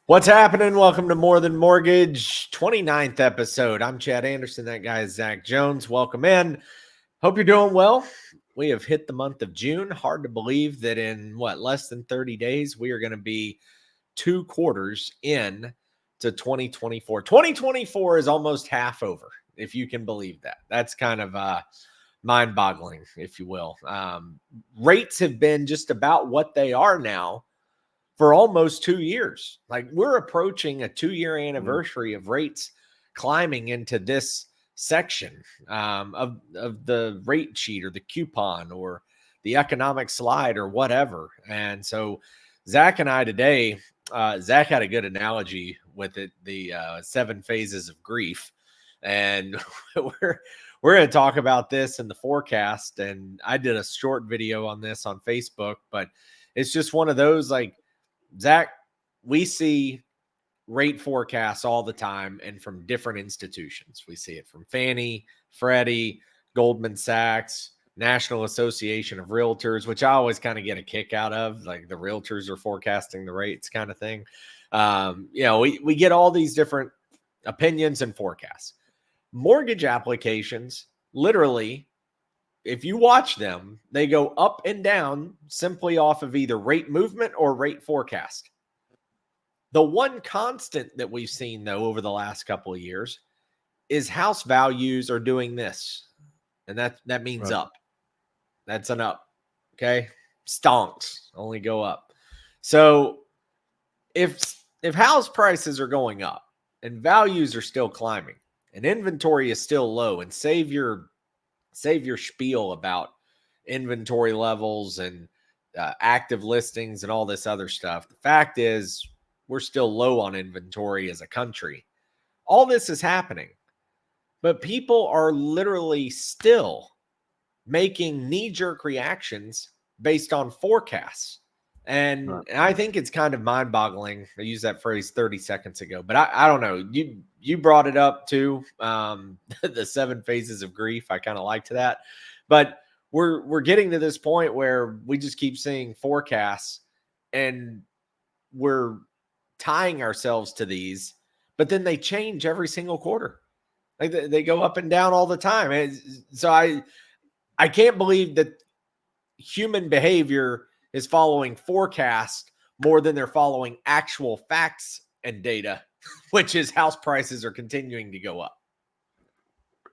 What's happening? Welcome to More Than Mortgage, 29th episode. I'm Chad Anderson. That guy is Zach Jones. Welcome in. Hope you're doing well. We have hit the month of June. Hard to believe that in less than 30 days, we are going to be 2 quarters in to 2024. 2024 is almost half over, if you can believe that. That's kind of mind-boggling, if you will. Rates have been just about what they are now for almost 2 years. Like, we're approaching a 2-year anniversary of rates climbing into this section of the rate sheet or the coupon or the economic slide or whatever. And so Zach and I today, Zach had a good analogy with it, the 7 phases of grief. And we're going to talk about this in the forecast. And I did a short video on this on Facebook, but it's just one of those, like, Zach, we see rate forecasts all the time and from different institutions. We see it from Fannie, Freddie, Goldman Sachs, National Association of Realtors, which I always kind of get a kick out of, like the realtors are forecasting the rates kind of thing. We get all these different opinions and forecasts. Mortgage applications, literally, if you watch them, they go up and down simply off of either rate movement or rate forecast. The one constant that we've seen, though, over the last couple of years is house values are doing this. And that means Right. up. That's an up. Okay. Stonks only go up. So if house prices are going up and values are still climbing and inventory is still low, and save your spiel about inventory levels and active listings and all this other stuff. The fact is, we're still low on inventory as a country. All this is happening, but people are literally still making knee-jerk reactions based on forecasts. And Right. I think it's kind of mind-boggling. I used that phrase 30 seconds ago, but I don't know. You brought it up too, the 7 phases of grief. I kind of liked that. But we're getting to this point where we just keep seeing forecasts and we're tying ourselves to these, but then they change every single quarter. Like they go up and down all the time. So I can't believe that human behavior is following forecast more than they're following actual facts and data, which is house prices are continuing to go up.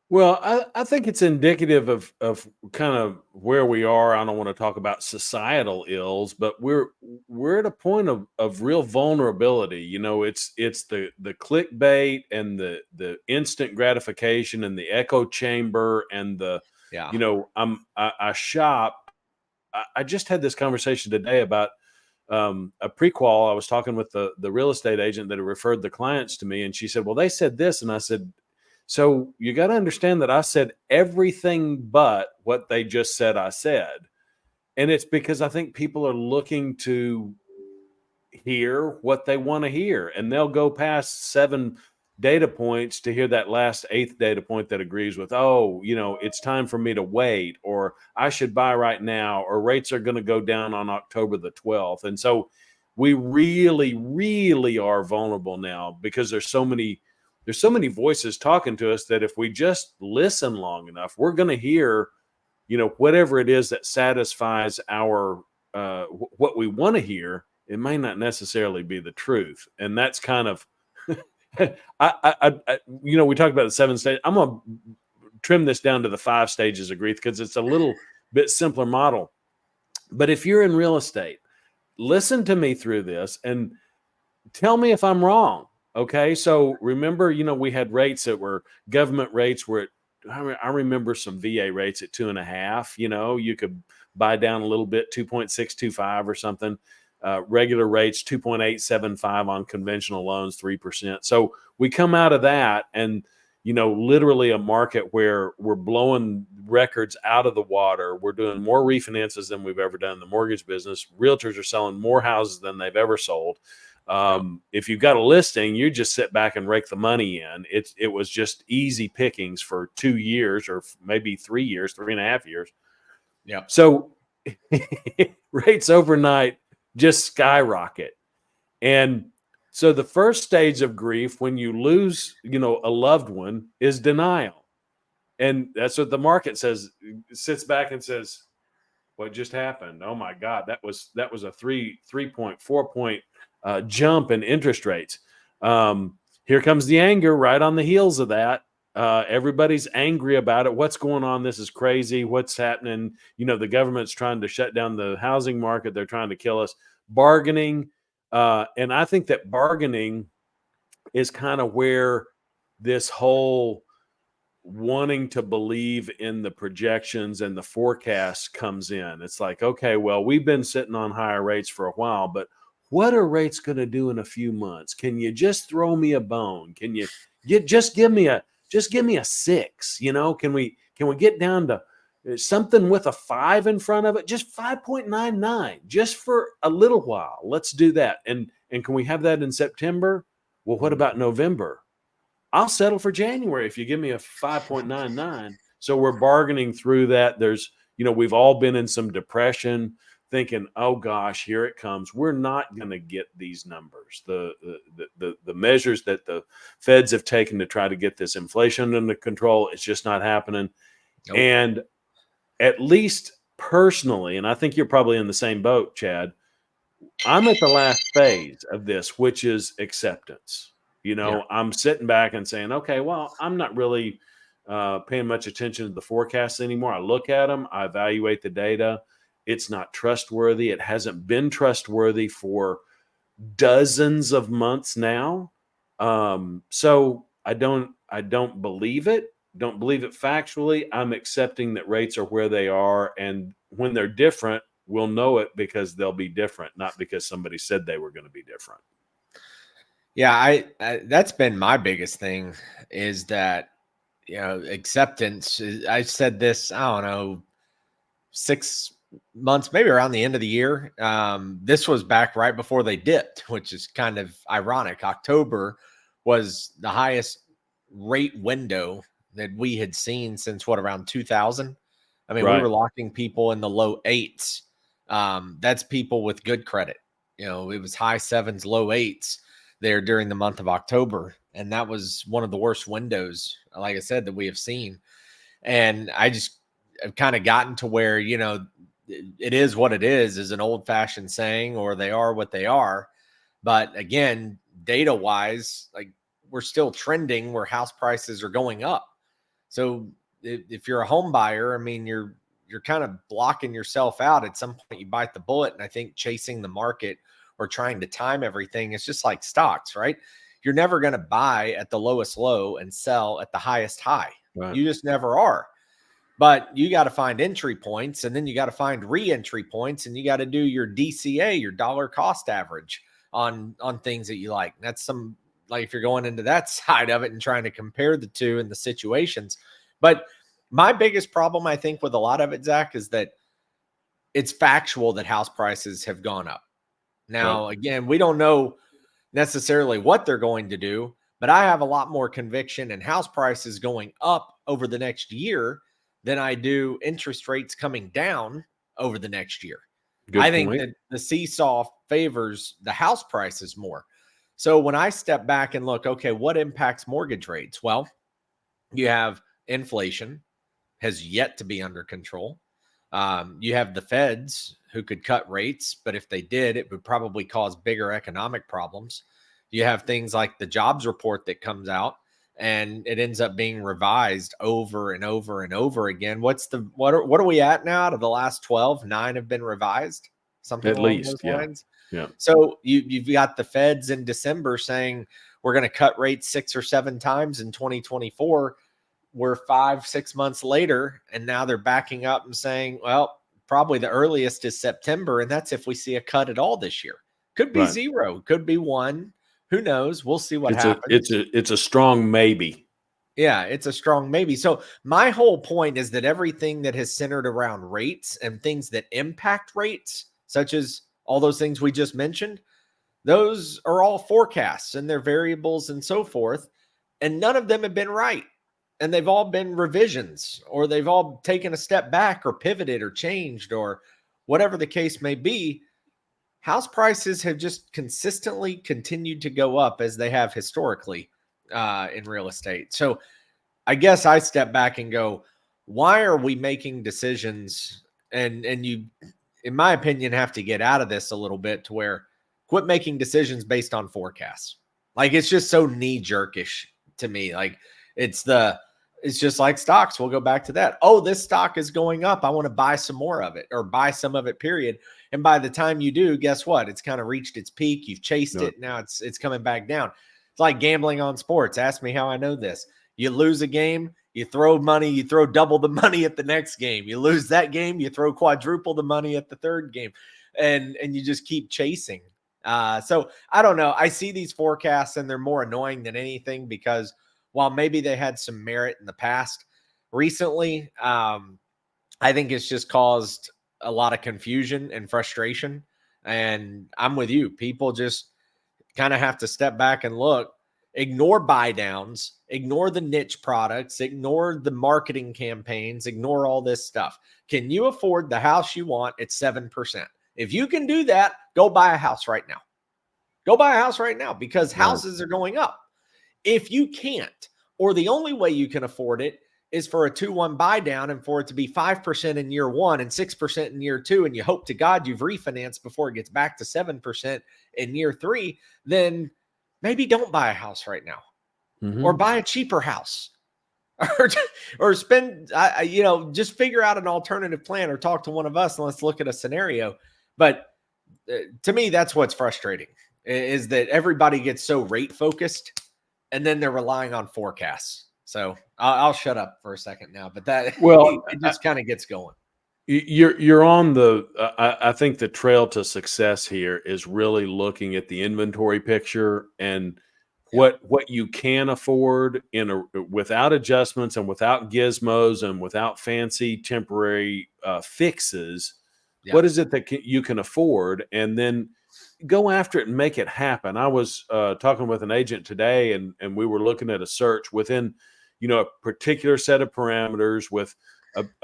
Well, I think it's indicative of kind of where we are. I don't want to talk about societal ills, but we're at a point of real vulnerability. You know, it's the clickbait and the instant gratification and the echo chamber and the Yeah. you know I shop. I just had this conversation today about a prequal. I was talking with the real estate agent that had referred the clients to me, and she said, "Well, they said this," and I said, "So you got to understand that I said everything but what they just said I said." And it's because I think people are looking to hear what they want to hear, and they'll go past 7 data points to hear that last 8th data point that agrees with, oh, it's time for me to wait, or I should buy right now, or rates are going to go down on October the 12th. And so we really, really are vulnerable now because there's so many voices talking to us that if we just listen long enough, we're going to hear, whatever it is that satisfies our what we want to hear. It may not necessarily be the truth, and that's kind of we talked about the 7 stages. I'm gonna trim this down to the 5 stages of grief because it's a little bit simpler model. But if you're in real estate, listen to me through this and tell me if I'm wrong. Okay. So remember, we had rates that were government rates were I remember some VA rates at 2.5. You could buy down a little bit, 2.625 or something. Regular rates 2.875 on conventional loans, 3%. So we come out of that and literally a market where we're blowing records out of the water. We're doing more refinances than we've ever done in the mortgage business. Realtors are selling more houses than they've ever sold. If you've got a listing, you just sit back and rake the money in. It was just easy pickings for 2 years or maybe 3 years, 3.5 years. Yeah. So rates overnight just skyrocket. And So the first stage of grief when you lose, a loved one is denial. And that's what the market says, sits back and says, what just happened? Oh my God, that was a 3.4 point jump in interest rates. Here comes the anger right on the heels of that. Everybody's angry about it. What's going on? This is crazy. What's happening? The government's trying to shut down the housing market. They're trying to kill us. Bargaining. And I think that bargaining is kind of where this whole wanting to believe in the projections and the forecasts comes in. It's like, okay, well, we've been sitting on higher rates for a while, but what are rates going to do in a few months? Can you just throw me a bone? Can you just give me a 6? Can we get down to something with a 5 in front of it? Just 5.99, just for a little while. Let's do that. And can we have that in September? Well, what about November? I'll settle for January if you give me a 5.99. So we're bargaining through that. There's, we've all been in some depression thinking, oh gosh, here it comes. We're not going to get these numbers. The measures that the feds have taken to try to get this inflation under control, it's just not happening. Nope. And at least personally, and I think you're probably in the same boat, Chad, I'm at the last phase of this, which is acceptance. I'm sitting back and saying, okay, well, I'm not really paying much attention to the forecasts anymore. I look at them, I evaluate the data. It's not trustworthy. It hasn't been trustworthy for dozens of months now. So I don't believe it. Don't believe it factually. I'm accepting that rates are where they are. And when they're different, we'll know it because they'll be different, not because somebody said they were going to be different. Yeah, I that's been my biggest thing is that, acceptance. I said this, I don't know, 6 months, maybe around the end of the year. This was back right before they dipped, which is kind of ironic. October was the highest rate window that we had seen since around 2000. I mean, Right. We were locking people in the low 8s. That's people with good credit. It was high 7s, low 8s there during the month of October. And that was one of the worst windows, like I said, that we have seen. And I've kind of gotten to where, it is what it is an old fashioned saying, or they are what they are. But again, data wise, like we're still trending where house prices are going up. So if you're a home buyer, I mean, you're kind of blocking yourself out. At some point you bite the bullet. And I think chasing the market or trying to time everything, it's just like stocks, right? You're never going to buy at the lowest low and sell at the highest high. Right. You just never are. But you got to find entry points, and then you got to find re-entry points, and you got to do your DCA, your dollar cost average on things that you like. That's like if you're going into that side of it and trying to compare the two and the situations. But my biggest problem, I think, with a lot of it, Zach, is that it's factual that house prices have gone up. Now, again, we don't know necessarily what they're going to do, but I have a lot more conviction in house prices going up over the next year than I do interest rates coming down over the next year. Good I think that the seesaw favors the house prices more. So when I step back and look, okay, what impacts mortgage rates? Well, you have inflation has yet to be under control. You have the feds who could cut rates, but if they did, it would probably cause bigger economic problems. You have things like the jobs report that comes out and it ends up being revised over and over and over again. What are we at now? Out of the last 12, 9 have been revised, something at along least those lines. Yeah. So you've got the feds in December saying we're going to cut rates 6 or 7 times in 2024. We're 5-6 months later, and now they're backing up and saying, well, probably the earliest is September, and that's if we see a cut at all this year. Could be 0, could be 1. Who knows? We'll see what happens. It's a strong maybe. Yeah, it's a strong maybe. So my whole point is that everything that has centered around rates and things that impact rates, such as all those things we just mentioned, those are all forecasts and their variables and so forth, and none of them have been right. And they've all been revisions, or they've all taken a step back or pivoted or changed or whatever the case may be. house prices have just consistently continued to go up as they have historically in real estate. So I guess I step back and go, why are we making decisions? And you, in my opinion, have to get out of this a little bit to where quit making decisions based on forecasts. Like it's just so knee jerkish to me. Like it's just like stocks. We'll go back to that. Oh, this stock is going up. I want to buy some more of it or buy some of it, period. And by the time you do, guess what? It's kind of reached its peak. You've chased it. Now it's coming back down. It's like gambling on sports. Ask me how I know this. You lose a game, you throw money, you throw double the money at the next game. You lose that game, you throw quadruple the money at the third game. And you just keep chasing. So I don't know. I see these forecasts and they're more annoying than anything because while maybe they had some merit in the past, recently, I think it's just caused a lot of confusion and frustration. And I'm with you. People just kind of have to step back and look, ignore buy downs, ignore the niche products, ignore the marketing campaigns, ignore all this stuff. Can you afford the house you want at 7%? If you can do that, go buy a house right now. Go buy a house right now because houses are going up. If you can't, or the only way you can afford it is for a 2-1 buy down and for it to be 5% in year one and 6% in year two, and you hope to God you've refinanced before it gets back to 7% in year three, then maybe don't buy a house right now or buy a cheaper house or spend, just figure out an alternative plan or talk to one of us and let's look at a scenario. But to me, that's what's frustrating is that everybody gets so rate focused and then they're relying on forecasts. So I'll shut up for a second now, but it just kind of gets going. You're on the, I think the trail to success here is really looking at the inventory picture and what you can afford without adjustments and without gizmos and without fancy temporary fixes. Yeah. What is it that you can afford? And then go after it and make it happen. I was talking with an agent today and we were looking at a search within, a particular set of parameters with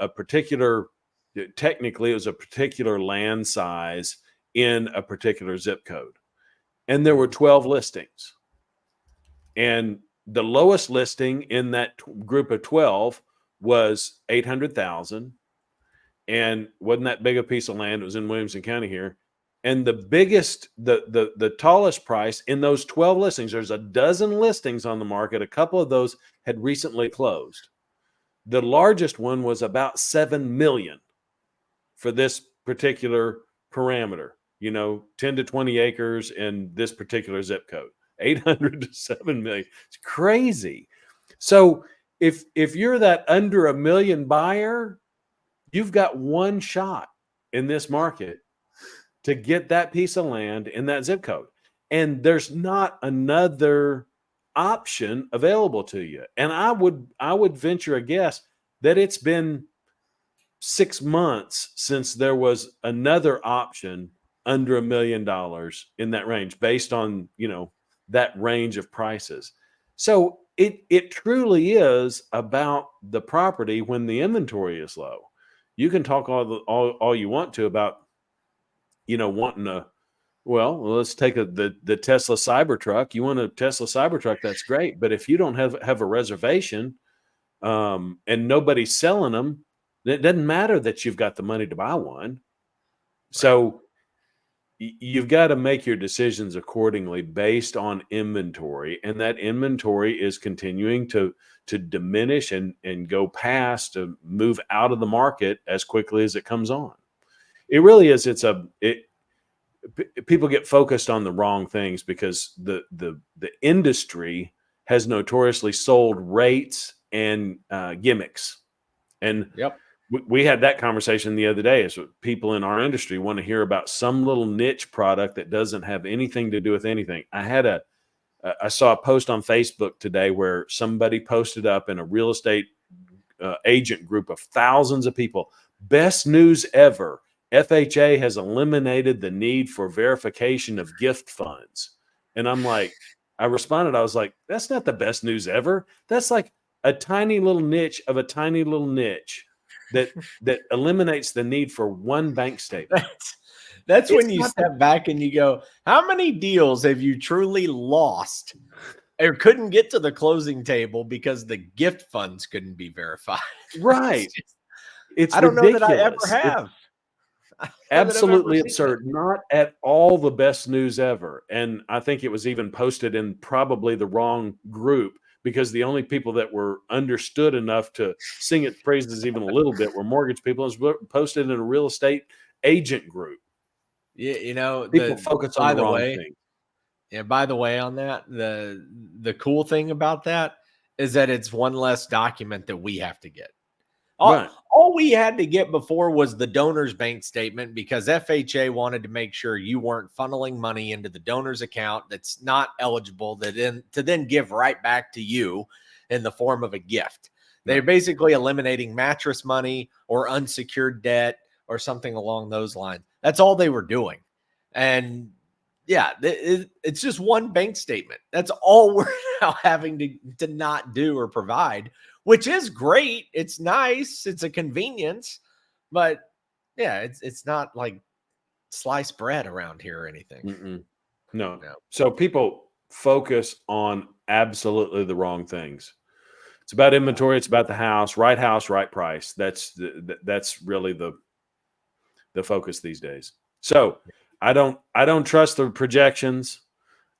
a particular, technically it was a particular land size in a particular zip code. And there were 12 listings. And the lowest listing in that group of 12 was 800,000 and wasn't that big a piece of land. It was in Williamson County here. And the biggest, the tallest price in those 12 listings, there's a dozen listings on the market. A couple of those had recently closed. The largest one was about 7 million for this particular parameter, 10 to 20 acres in this particular zip code, 800 to 7 million. It's crazy. So if you're that under $1 million buyer, you've got one shot in this market to get that piece of land in that zip code. And there's not another option available to you. And I would venture a guess that it's been 6 months since there was another option under $1 million in that range based on, that range of prices. So it truly is about the property when the inventory is low. You can talk all you want to about, wanting a, let's take the Tesla Cybertruck. You want a Tesla Cybertruck, that's great. But if you don't have a reservation and nobody's selling them, it doesn't matter that you've got the money to buy one. Right. So you've got to make your decisions accordingly based on inventory. And that inventory is continuing to diminish and go past, to move out of the market as quickly as it comes on. It really is. People get focused on the wrong things because the industry has notoriously sold rates and gimmicks. And we had that conversation the other day. Is people in our industry want to hear about some little niche product that doesn't have anything to do with anything. I saw a post on Facebook today where somebody posted up in a real estate agent group of thousands of people. Best news ever. FHA has eliminated the need for verification of gift funds. And I responded, I was like, that's not the best news ever. That's like a tiny little niche of a tiny little niche that eliminates the need for one bank statement. That's when It's you not step back and you go, how many deals have you truly lost or couldn't get to the closing table because the gift funds couldn't be verified? right. It's I don't know that I ever ridiculous. It's have. I don't know that I've ever absolutely seen it. absurd. Not at all the best news ever. And I think it was even posted in probably the wrong group, because the only people that were understood enough to sing its praises even a little bit were mortgage people. It was posted in a real estate agent group. Yeah, People focus on by the the wrong way, thing. yeah, by the way, on that, the cool thing about that is that it's one less document that we have to get. Right. All we had to get before was the donor's bank statement, because FHA wanted to make sure you weren't funneling money into the donor's account that's not eligible to then give right back to you in the form of a gift. They're Right. basically eliminating mattress money or unsecured debt or something along those lines. That's all they were doing. And yeah, it's just one bank statement. That's all we're now having to not do or provide, which is great. It's nice. It's a convenience, but yeah, it's not like sliced bread around here or anything. Mm-mm. No. No. So people focus on absolutely the wrong things. It's about inventory. It's about the house, right price. That's really the focus these days. So I don't trust the projections.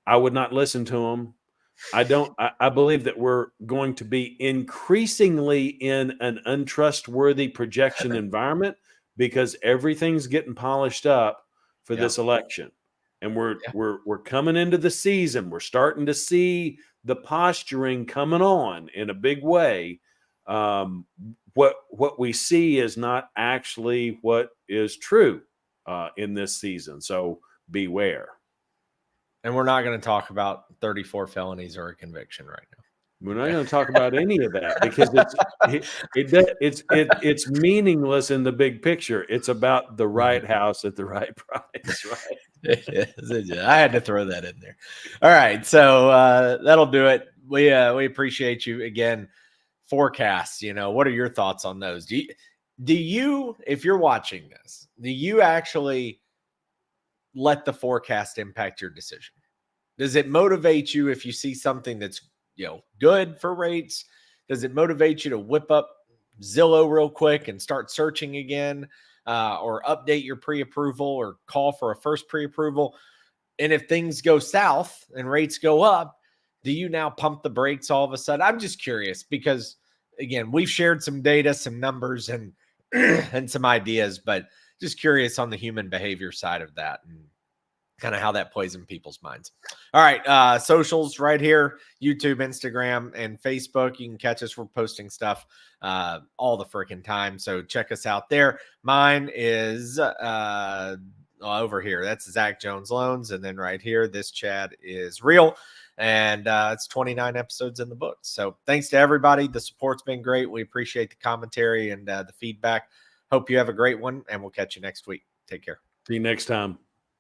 I would not listen to them. I believe that we're going to be increasingly in an untrustworthy projection environment, because everything's getting polished up for Yeah. this election. And Yeah. we're coming into the season. We're starting to see the posturing coming on in a big way. What we see is not actually what is true in this season. So beware. And we're not going to talk about 34 felonies or a conviction right now. We're not going to talk about any of that, because it's meaningless in the big picture. It's about the right house at the right price, right? I had to throw that in there. All right, so that'll do it. We appreciate you again. Forecasts, what are your thoughts on those? Do you, if you're watching this, do you actually let the forecast impact your decision? Does it motivate you if you see something that's good for rates? Does it motivate you to whip up Zillow real quick and start searching again, or update your pre-approval or call for a first pre-approval? And if things go south and rates go up, do you now pump the brakes all of a sudden? I'm just curious, because again, we've shared some data, some numbers, and and some ideas, but just curious on the human behavior side of that and kind of how that plays in people's minds. All right. Socials right here, YouTube, Instagram, and Facebook. You can catch us. We're posting stuff all the freaking time. So check us out there. Mine is over here. That's Zach Jones Loans. And then right here, this Chad is real. And it's 29 episodes in the book. So thanks to everybody. The support's been great. We appreciate the commentary and the feedback. Hope you have a great one, and we'll catch you next week. Take care. See you next time.